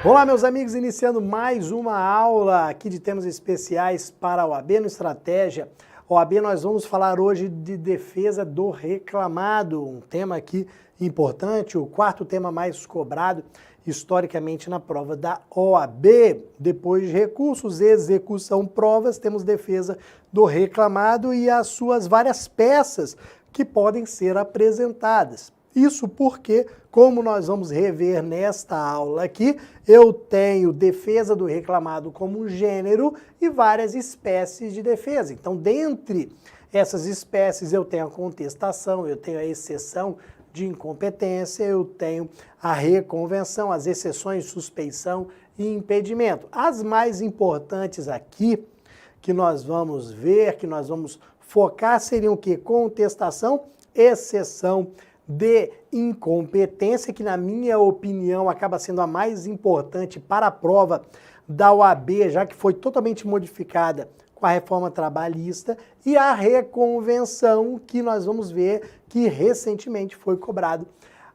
Olá, meus amigos, iniciando mais uma aula aqui de temas especiais para a OAB no Estratégia. OAB, nós vamos falar hoje de defesa do reclamado, um tema aqui importante, o quarto tema mais cobrado historicamente na prova da OAB. Depois de recursos, execução, provas, temos defesa do reclamado e as suas várias peças que podem ser apresentadas. Isso porque, como nós vamos rever nesta aula aqui, eu tenho defesa do reclamado como gênero e várias espécies de defesa. Então, dentre essas espécies, eu tenho a contestação, eu tenho a exceção de incompetência, eu tenho a reconvenção, as exceções, suspeição e impedimento. As mais importantes aqui, que nós vamos ver, que nós vamos focar, seriam o quê? Contestação, exceção de incompetência, que na minha opinião acaba sendo a mais importante para a prova da OAB, já que foi totalmente modificada com a reforma trabalhista, e a reconvenção, que nós vamos ver que recentemente foi cobrado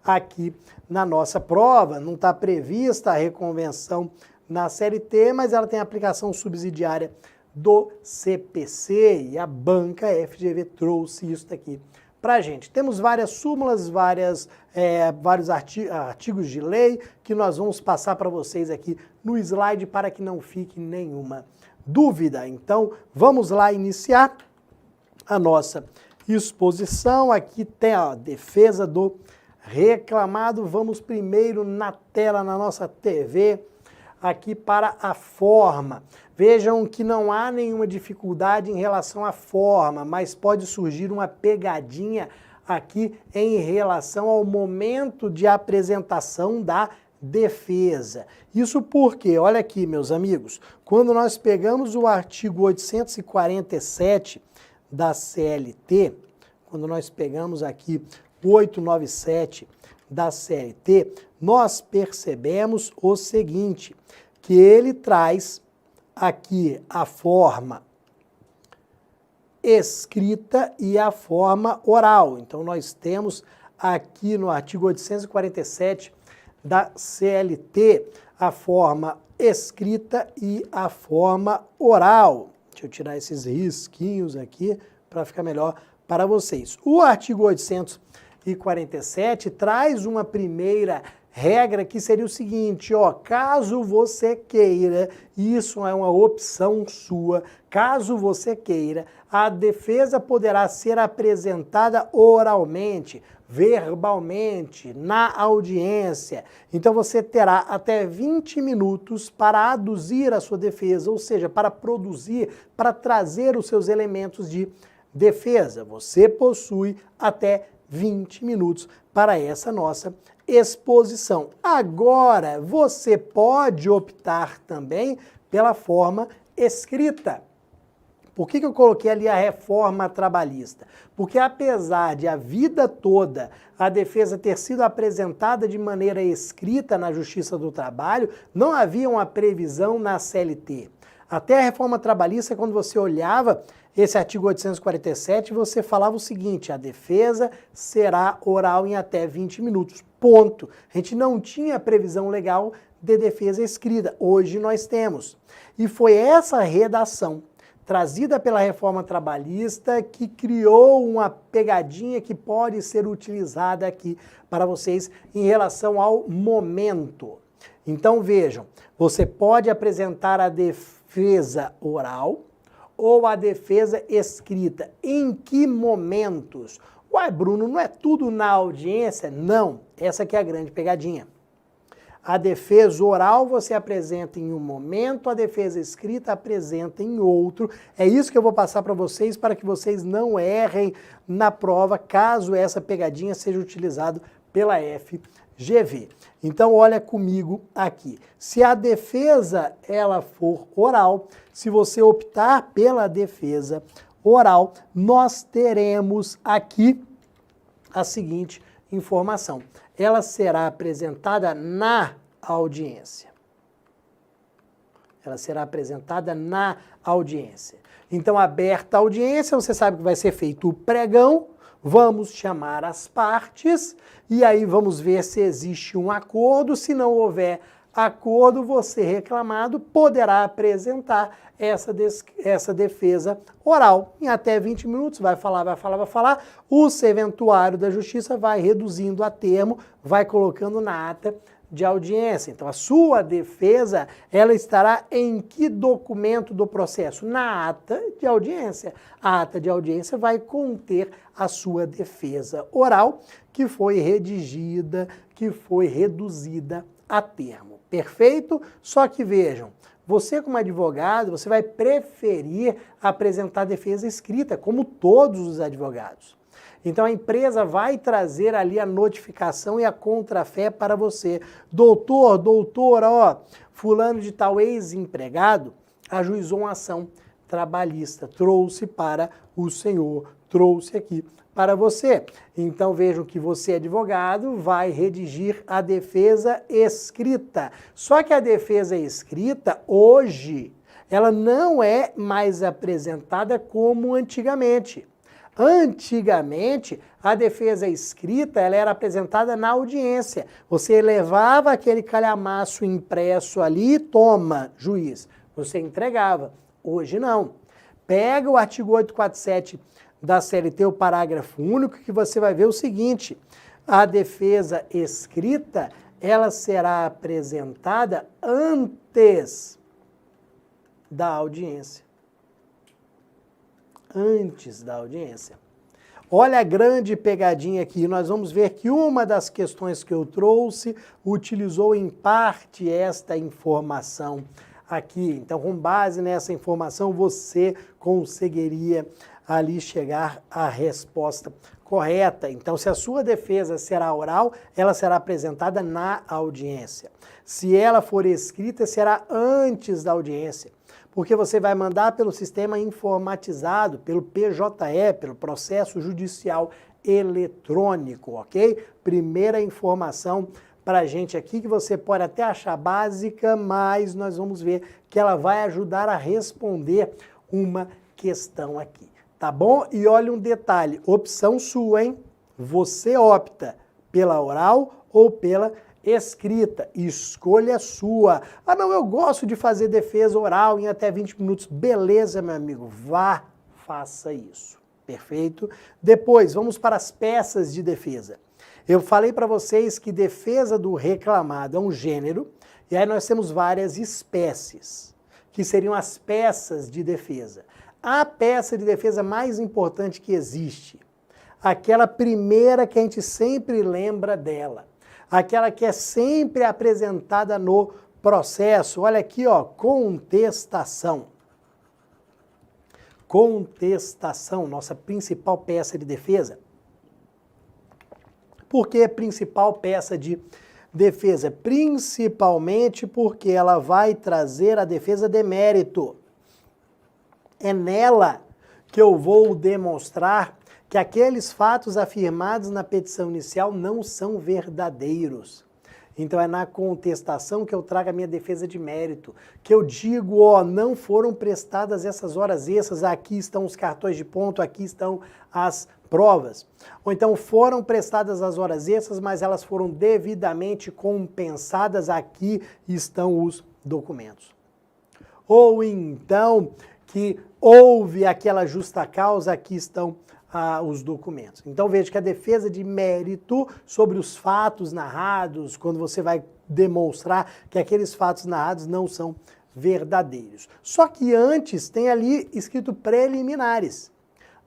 aqui na nossa prova. Não está prevista a reconvenção na CLT, mas ela tem aplicação subsidiária do CPC, e a banca FGV trouxe isso aqui para a gente. Temos várias súmulas, vários artigos de lei que nós vamos passar para vocês aqui no slide para que não fique nenhuma dúvida. Então, vamos lá iniciar a nossa exposição. Aqui tem a defesa do reclamado. Vamos primeiro na tela, na nossa TV, aqui para a forma. Vejam que não há nenhuma dificuldade em relação à forma, mas pode surgir uma pegadinha aqui em relação ao momento de apresentação da defesa. Isso porque, olha aqui, meus amigos, quando nós pegamos o artigo 847 da CLT, quando nós pegamos aqui o 897 da CLT, nós percebemos o seguinte, que ele traz aqui a forma escrita e a forma oral. Então, nós temos aqui no artigo 847 da CLT a forma escrita e a forma oral. Deixa eu tirar esses risquinhos aqui para ficar melhor para vocês. O artigo 847 traz uma primeira regra que seria o seguinte, ó, caso você queira, isso é uma opção sua, caso você queira, a defesa poderá ser apresentada oralmente, verbalmente, na audiência. Então você terá até 20 minutos para aduzir a sua defesa, ou seja, para produzir, para trazer os seus elementos de defesa. Você possui até 20 minutos para essa nossa exposição. Agora, você pode optar também pela forma escrita. Por que eu coloquei ali a reforma trabalhista? Porque apesar de a vida toda a defesa ter sido apresentada de maneira escrita na Justiça do Trabalho, não havia uma previsão na CLT. Até a reforma trabalhista, quando você olhava esse artigo 847, você falava o seguinte, a defesa será oral em até 20 minutos, ponto. A gente não tinha previsão legal de defesa escrita, hoje nós temos. E foi essa redação trazida pela reforma trabalhista que criou uma pegadinha que pode ser utilizada aqui para vocês em relação ao momento. Então vejam, você pode apresentar a defesa oral ou a defesa escrita. Em que momentos? Ué, Bruno, não é tudo na audiência? Não, essa aqui é a grande pegadinha. A defesa oral você apresenta em um momento, a defesa escrita apresenta em outro. É isso que eu vou passar para vocês, para que vocês não errem na prova, caso essa pegadinha seja utilizada pela FGV. Então, olha comigo aqui. Se a defesa ela for oral, se você optar pela defesa oral, nós teremos aqui a seguinte informação. Ela será apresentada na audiência. Ela será apresentada na audiência. Então, aberta a audiência, você sabe que vai ser feito o pregão, vamos chamar as partes e aí vamos ver se existe um acordo. Se não houver acordo, você reclamado poderá apresentar essa defesa oral. Em até 20 minutos, vai falar. O serventuário da Justiça vai reduzindo a termo, vai colocando na ata de audiência. Então, a sua defesa, ela estará em que documento do processo? Na ata de audiência. A ata de audiência vai conter a sua defesa oral, que foi redigida, que foi reduzida a termo. Perfeito? Só que vejam, você como advogado, você vai preferir apresentar defesa escrita, como todos os advogados. Então a empresa vai trazer ali a notificação e a contrafé para você. Doutora, ó, fulano de tal ex-empregado ajuizou uma ação trabalhista, trouxe para o senhor, trouxe aqui para você. Então vejam que você, advogado, vai redigir a defesa escrita. Só que a defesa escrita, hoje, ela não é mais apresentada como antigamente. Antigamente, a defesa escrita ela era apresentada na audiência. Você levava aquele calhamaço impresso ali, toma, juiz. Você entregava. Hoje não. Pega o artigo 847 da CLT, o parágrafo único, que você vai ver o seguinte: a defesa escrita, ela será apresentada antes da audiência. Antes da audiência. Olha a grande pegadinha aqui. Nós vamos ver que uma das questões que eu trouxe utilizou em parte esta informação aqui. Então, com base nessa informação, você conseguiria ali chegar à resposta correta. Então, se a sua defesa será oral, ela será apresentada na audiência. Se ela for escrita, será antes da audiência. Porque você vai mandar pelo sistema informatizado, pelo PJE, pelo processo judicial eletrônico, ok? Primeira informação para a gente aqui, que você pode até achar básica, mas nós vamos ver que ela vai ajudar a responder uma questão aqui, tá bom? E olha um detalhe, opção sua, hein? Você opta pela oral ou pela escrita, escolha sua. Ah não, eu gosto de fazer defesa oral em até 20 minutos. Beleza, meu amigo, vá, faça isso. Perfeito? Depois, vamos para as peças de defesa. Eu falei para vocês que defesa do reclamado é um gênero, e aí nós temos várias espécies, que seriam as peças de defesa. A peça de defesa mais importante que existe, aquela primeira que a gente sempre lembra dela, aquela que é sempre apresentada no processo. Olha aqui, ó, contestação. Contestação, nossa principal peça de defesa. Por que principal peça de defesa? Principalmente porque ela vai trazer a defesa de mérito. É nela que eu vou demonstrar que aqueles fatos afirmados na petição inicial não são verdadeiros. Então é na contestação que eu trago a minha defesa de mérito, que eu digo, ó, não foram prestadas essas horas extras, aqui estão os cartões de ponto, aqui estão as provas. Ou então foram prestadas as horas extras, mas elas foram devidamente compensadas, aqui estão os documentos. Ou então que houve aquela justa causa, aqui estão os documentos. Então veja que a defesa de mérito sobre os fatos narrados, quando você vai demonstrar que aqueles fatos narrados não são verdadeiros. Só que antes tem ali escrito preliminares.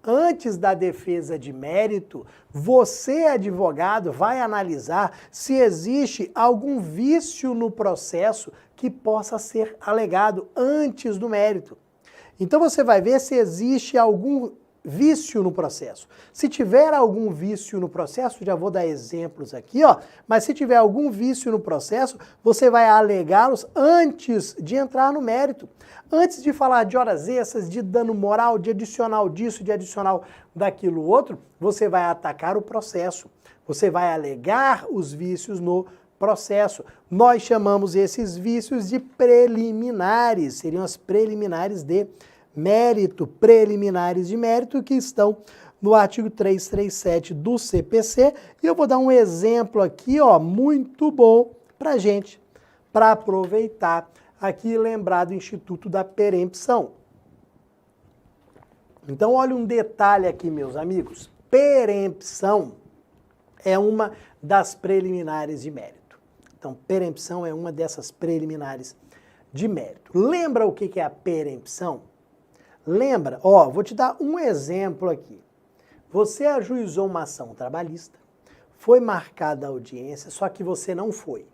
Antes da defesa de mérito, você, advogado, vai analisar se existe algum vício no processo que possa ser alegado antes do mérito. Então você vai ver se existe algum vício no processo. Se tiver algum vício no processo, já vou dar exemplos aqui, ó, mas se tiver algum vício no processo, você vai alegá-los antes de entrar no mérito. Antes de falar de horas extras, de dano moral, de adicional disso, de adicional daquilo outro, você vai atacar o processo. Você vai alegar os vícios no processo. Nós chamamos esses vícios de preliminares, seriam as preliminares de mérito, preliminares de mérito, que estão no artigo 337 do CPC. E eu vou dar um exemplo aqui, ó, muito bom pra gente para aproveitar aqui e lembrar do Instituto da Perempção. Então, olha um detalhe aqui, meus amigos. Perempção é uma das preliminares de mérito. Então, perempção é uma dessas preliminares de mérito. Lembra o que é a perempção? Lembra? Ó, vou te dar um exemplo aqui. Você ajuizou uma ação trabalhista, foi marcada a audiência, só que você não foi,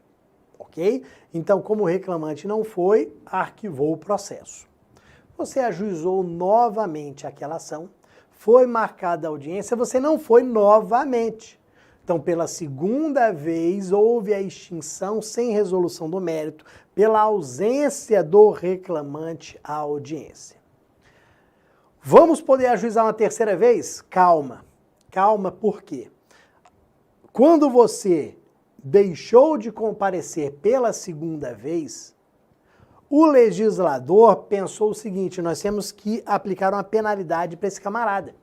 ok? Então, como o reclamante não foi, arquivou o processo. Você ajuizou novamente aquela ação, foi marcada a audiência, você não foi novamente. Então, pela segunda vez, houve a extinção sem resolução do mérito, pela ausência do reclamante à audiência. Vamos poder ajuizar uma terceira vez? Calma. Calma, por quê? Quando você deixou de comparecer pela segunda vez, o legislador pensou o seguinte: nós temos que aplicar uma penalidade para esse camarada.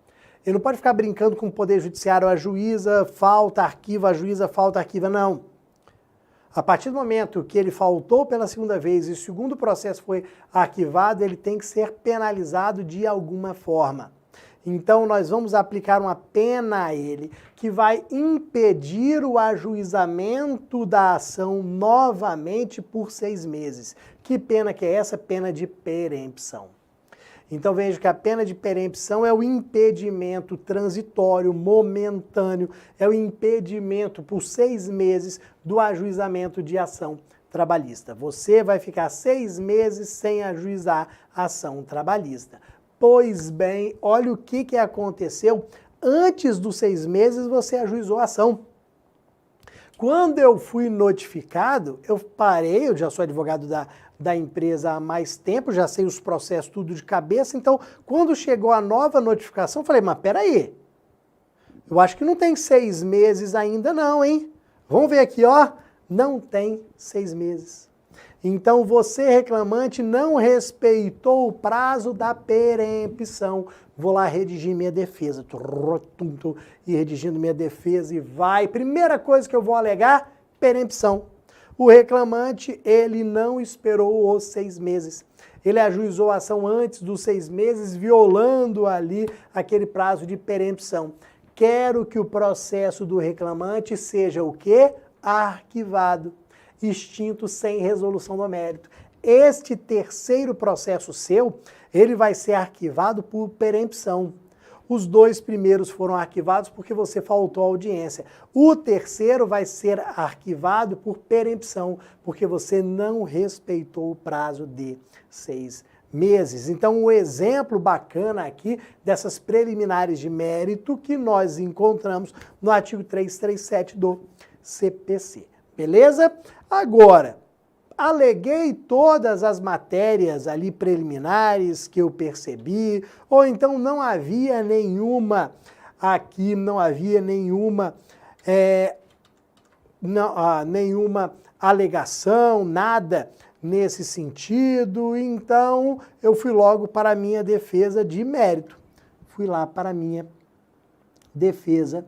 Ele não pode ficar brincando com o Poder Judiciário, ajuiza, falta, arquiva, ajuiza, falta, arquiva, não. A partir do momento que ele faltou pela segunda vez e o segundo processo foi arquivado, ele tem que ser penalizado de alguma forma. Então, nós vamos aplicar uma pena a ele que vai impedir o ajuizamento da ação novamente por 6 meses. Que pena que é essa? Pena de perempção. Então, veja que a pena de perempção é o impedimento transitório, momentâneo, é o impedimento por 6 meses do ajuizamento de ação trabalhista. Você vai ficar 6 meses sem ajuizar a ação trabalhista. Pois bem, olha o que aconteceu. Antes dos 6 meses, você ajuizou a ação. Quando eu fui notificado, eu parei, eu já sou advogado da empresa há mais tempo, já sei os processos tudo de cabeça, então quando chegou a nova notificação, eu falei, mas peraí, eu acho que não tem 6 meses ainda não, hein? Vamos ver aqui, ó, não tem 6 meses. Então você, reclamante, não respeitou o prazo da perempção. Vou lá redigir minha defesa. E redigindo minha defesa e vai. Primeira coisa que eu vou alegar, perempção. O reclamante, ele não esperou os 6 meses. Ele ajuizou a ação antes dos 6 meses, violando ali aquele prazo de perempção. Quero que o processo do reclamante seja o quê? Arquivado. Extinto sem resolução do mérito. Este terceiro processo seu, ele vai ser arquivado por perempção. Os 2 primeiros foram arquivados porque você faltou à audiência. O terceiro vai ser arquivado por perempção, porque você não respeitou o prazo de 6 meses. Então, um exemplo bacana aqui dessas preliminares de mérito que nós encontramos no artigo 337 do CPC. Beleza? Agora, aleguei todas as matérias ali preliminares que eu percebi, ou então não havia nenhuma aqui, não havia nenhuma, nenhuma alegação, nada nesse sentido, então eu fui logo para a minha defesa de mérito. Fui lá para a minha defesa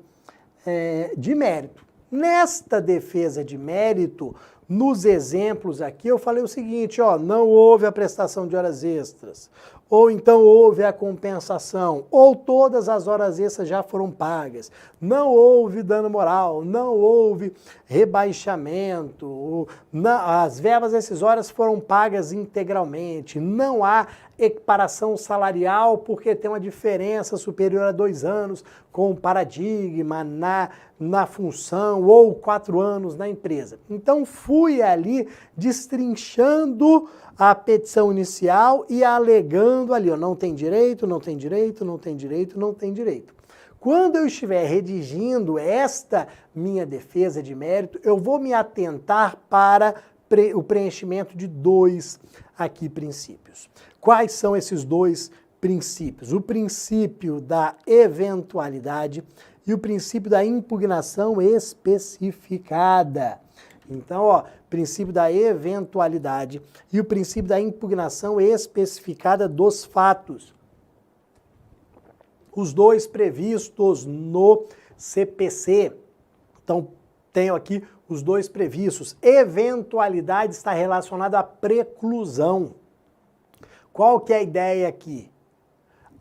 de mérito. Nesta defesa de mérito, nos exemplos aqui, eu falei o seguinte, ó, não houve a prestação de horas extras, ou então houve a compensação, ou todas as horas extras já foram pagas, não houve dano moral, não houve rebaixamento, as verbas decisórias foram pagas integralmente, não há equiparação salarial porque tem uma diferença superior a 2 anos com o paradigma na função ou 4 anos na empresa. Então fui ali destrinchando a petição inicial e alegando ali, ó, não tem direito, não tem direito, não tem direito, não tem direito. Quando eu estiver redigindo esta minha defesa de mérito, eu vou me atentar para o preenchimento de 2 aqui princípios. Quais são esses 2 princípios? O princípio da eventualidade e o princípio da impugnação especificada. Então, ó, princípio da eventualidade e o princípio da impugnação especificada dos fatos. Os 2 previstos no CPC. Então, tenho aqui os dois previstos. Eventualidade está relacionada à preclusão. Qual que é a ideia aqui?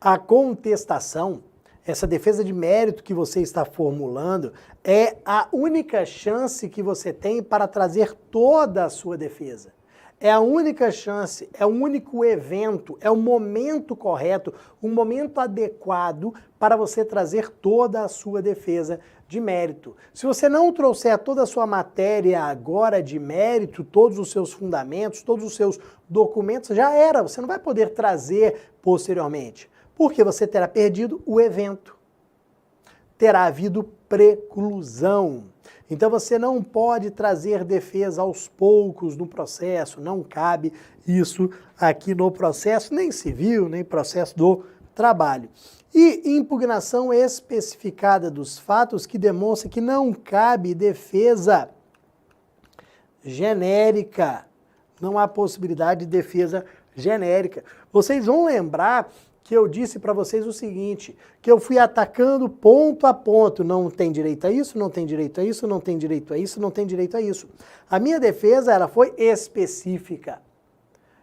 A contestação, essa defesa de mérito que você está formulando, é a única chance que você tem para trazer toda a sua defesa. É a única chance, é o único evento, é o momento correto, um momento adequado para você trazer toda a sua defesa de mérito. Se você não trouxer toda a sua matéria agora de mérito, todos os seus fundamentos, todos os seus documentos, já era, você não vai poder trazer posteriormente, porque você terá perdido o evento. Terá havido preclusão. Então você não pode trazer defesa aos poucos no processo, não cabe isso aqui no processo, nem civil, nem processo do trabalho. E impugnação especificada dos fatos que demonstra que não cabe defesa genérica. Não há possibilidade de defesa genérica. Vocês vão lembrar que eu disse para vocês o seguinte, que eu fui atacando ponto a ponto, não tem direito a isso, não tem direito a isso, não tem direito a isso, não tem direito a isso. A minha defesa, ela foi específica,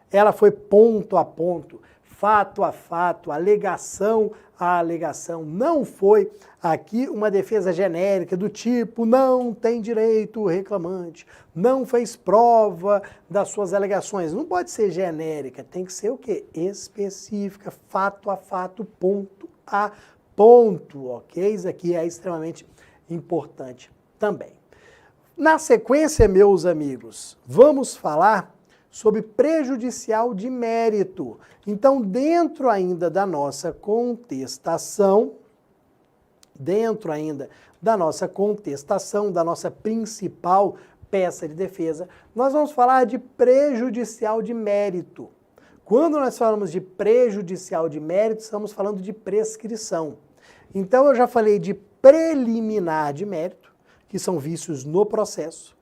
ela foi ponto a ponto, fato a fato, alegação a alegação. Não foi aqui uma defesa genérica do tipo, não tem direito o reclamante, não fez prova das suas alegações. Não pode ser genérica, tem que ser o quê? Específica, fato a fato, ponto a ponto, ok? Isso aqui é extremamente importante também. Na sequência, meus amigos, vamos falar sobre prejudicial de mérito. Então, dentro ainda da nossa contestação, da nossa principal peça de defesa, nós vamos falar de prejudicial de mérito. Quando nós falamos de prejudicial de mérito, estamos falando de prescrição. Então, eu já falei de preliminar de mérito, que são vícios no processo.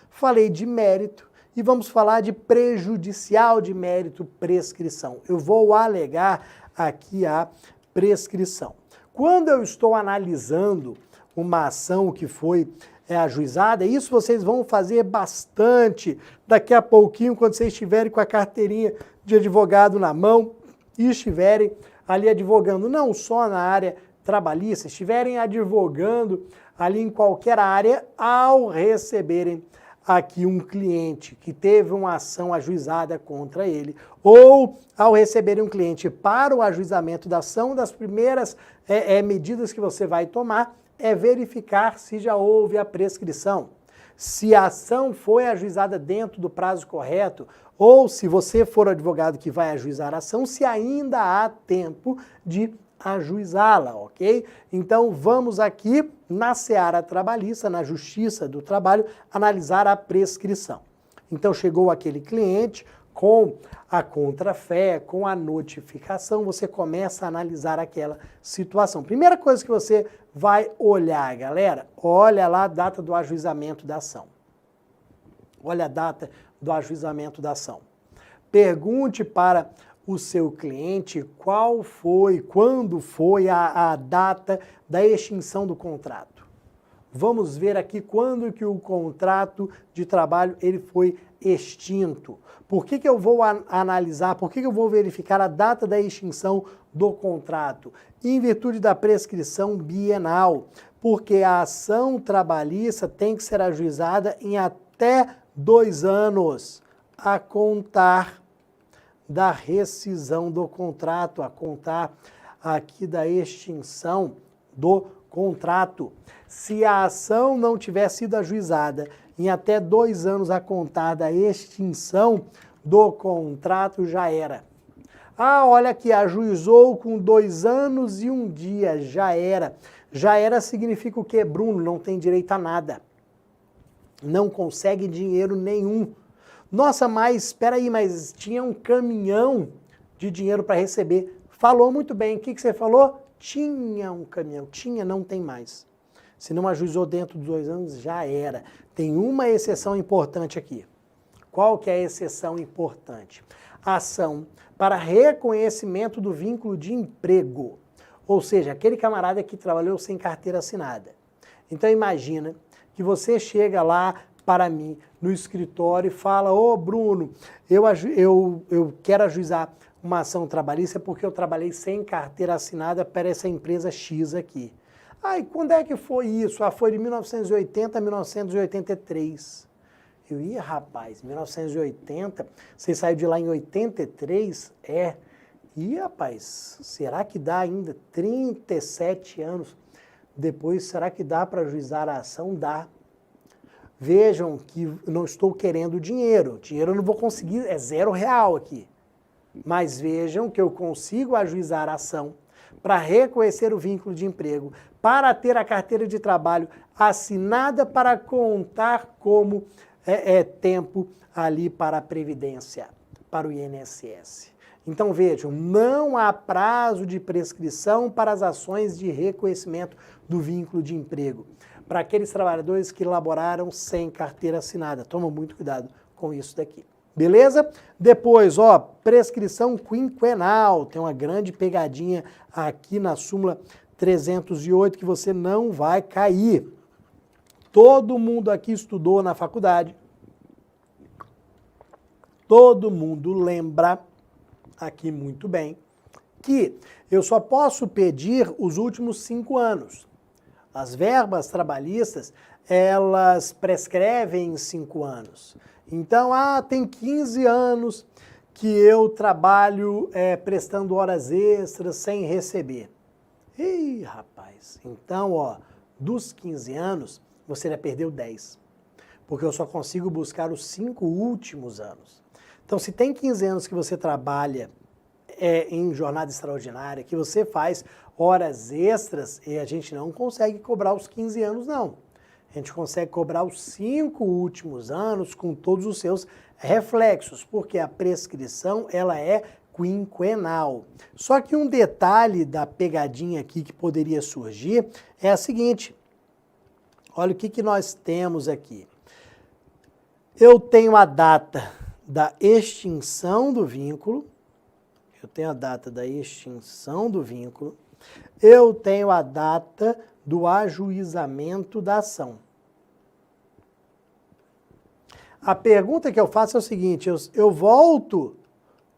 Falei de mérito. E vamos falar de prejudicial de mérito, prescrição. Eu vou alegar aqui a prescrição. Quando eu estou analisando uma ação que foi ajuizada, isso vocês vão fazer bastante daqui a pouquinho, quando vocês estiverem com a carteirinha de advogado na mão e estiverem ali advogando não só na área trabalhista, estiverem advogando ali em qualquer área, ao receberem aqui um cliente que teve uma ação ajuizada contra ele, ou ao receber um cliente para o ajuizamento da ação, das primeiras medidas que você vai tomar é verificar se já houve a prescrição. Se a ação foi ajuizada dentro do prazo correto, ou se você for o advogado que vai ajuizar a ação, se ainda há tempo de ajuizá-la, ok? Então vamos aqui na seara trabalhista, na Justiça do Trabalho, analisar a prescrição. Então chegou aquele cliente com a contrafé, com a notificação, você começa a analisar aquela situação. Primeira coisa que você vai olhar, galera, olha lá a data do ajuizamento da ação. Olha a data do ajuizamento da ação. Pergunte para o seu cliente quando foi a data da extinção do contrato. Vamos ver aqui quando que o contrato de trabalho ele foi extinto. Por que eu vou analisar, por que eu vou verificar a data da extinção do contrato? Em virtude da prescrição bienal, porque a ação trabalhista tem que ser ajuizada em até 2 anos a contar da rescisão do contrato, a contar aqui da extinção do contrato. Se a ação não tiver sido ajuizada em até 2 anos a contar da extinção do contrato, já era. Ah, olha aqui, ajuizou com 2 anos e 1 dia, já era. Já era significa o quê, Bruno? Não tem direito a nada. Não consegue dinheiro nenhum. Nossa, mas espera aí, mas tinha um caminhão de dinheiro para receber. Falou muito bem. O que você falou? Tinha um caminhão. Tinha, não tem mais. Se não ajuizou dentro dos 2 anos, já era. Tem uma exceção importante aqui. Qual que é a exceção importante? Ação para reconhecimento do vínculo de emprego. Ou seja, aquele camarada que trabalhou sem carteira assinada. Então imagina que você chega lá para mim no escritório e fala: ô Bruno, eu quero ajuizar uma ação trabalhista porque eu trabalhei sem carteira assinada para essa empresa X aqui. Ah, e quando é que foi isso? Ah, foi de 1980 a 1983. Eu ia, rapaz, 1980, você saiu de lá em 83? É. E, rapaz, será que dá ainda 37 anos depois? Será que dá para ajuizar a ação? Dá. Vejam que não estou querendo dinheiro. Dinheiro eu não vou conseguir, é R$0 aqui. Mas vejam que eu consigo ajuizar a ação para reconhecer o vínculo de emprego, para ter a carteira de trabalho assinada para contar como tempo ali para a Previdência, para o INSS. Então vejam, não há prazo de prescrição para as ações de reconhecimento do vínculo de emprego, para aqueles trabalhadores que laboraram sem carteira assinada. Toma muito cuidado com isso daqui. Beleza? Depois, ó, prescrição quinquenal. Tem uma grande pegadinha aqui na súmula 308 que você não vai cair. Todo mundo aqui estudou na faculdade. Todo mundo lembra aqui muito bem que eu só posso pedir os últimos 5 anos. As verbas trabalhistas, elas prescrevem em 5 anos. Então, tem 15 anos que eu trabalho prestando horas extras sem receber. Ih, rapaz, então, ó, dos 15 anos, você já perdeu 10. Porque eu só consigo buscar os 5 últimos anos. Então, se tem 15 anos que você trabalha em jornada extraordinária, que você faz horas extras, e a gente não consegue cobrar os 15 anos, não. A gente consegue cobrar os 5 últimos anos com todos os seus reflexos, porque a prescrição ela é quinquenal. Só que um detalhe da pegadinha aqui que poderia surgir é a seguinte. Olha o que nós temos aqui. Eu tenho a data da extinção do vínculo, eu tenho a data da extinção do vínculo, eu tenho a data do ajuizamento da ação. A pergunta que eu faço é o seguinte, eu volto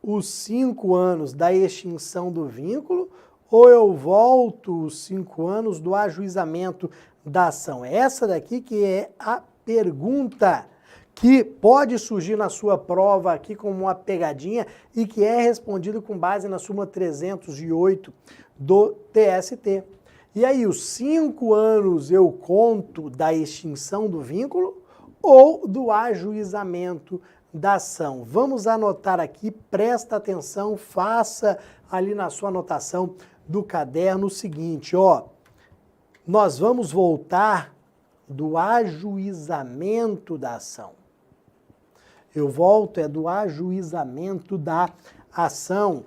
os 5 anos da extinção do vínculo ou eu volto os 5 anos do ajuizamento da ação? Essa daqui que é a pergunta que pode surgir na sua prova aqui como uma pegadinha e que é respondido com base na súmula 308 do TST. E aí, os 5 anos eu conto da extinção do vínculo ou do ajuizamento da ação? Vamos anotar aqui, presta atenção, faça ali na sua anotação do caderno o seguinte, ó. Nós vamos voltar do ajuizamento da ação. Eu volto do ajuizamento da ação.